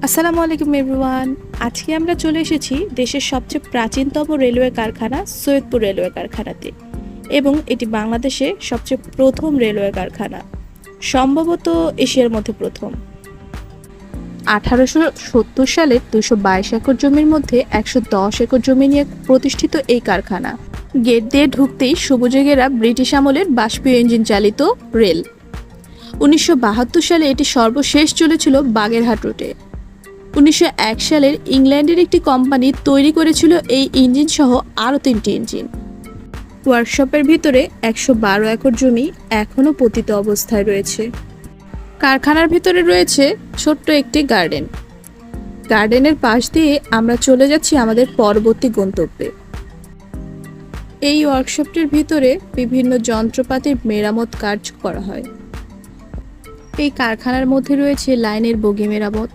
আসসালামু আলাইকুম এভরিওয়ান। আজকে আমরা চলে এসেছি দেশের সবচেয়ে প্রাচীনতম রেলওয়ে কারখানা সৈয়দপুর রেলওয়ে কারখানাতে, এবং এটি বাংলাদেশে সবচেয়ে প্রথম রেলওয়ে কারখানা, সম্ভবত এশিয়ার মধ্যে প্রথম। 1870 সালে 222 একর জমির মধ্যে 110 একর জমি নিয়ে প্রতিষ্ঠিত এই কারখানা। গেট দিয়ে ঢুকতেই সবুজে ঘেরা ব্রিটিশ আমলের বাষ্পীয় ইঞ্জিন চালিত রেল। 1972 সালে এটি সর্বশেষ চলেছিল বাগেরহাট রুটে। 1901 সালের ইংল্যান্ডের একটি কোম্পানি তৈরি করেছিল এই ইঞ্জিন সহ আরও 3টি ইঞ্জিন। ওয়ার্কশপের ভিতরে 112 একর জমি এখনও পতিত অবস্থায় রয়েছে। কারখানার ভিতরে রয়েছে ছোট্ট একটি গার্ডেন। গার্ডেনের পাশ দিয়ে আমরা চলে যাচ্ছি আমাদের পরবর্তী গন্তব্যে। এই ওয়ার্কশপটির ভিতরে বিভিন্ন যন্ত্রপাতির মেরামত কাজ করা হয়। এই কারখানার মধ্যে রয়েছে লাইনের বগি মেরামত,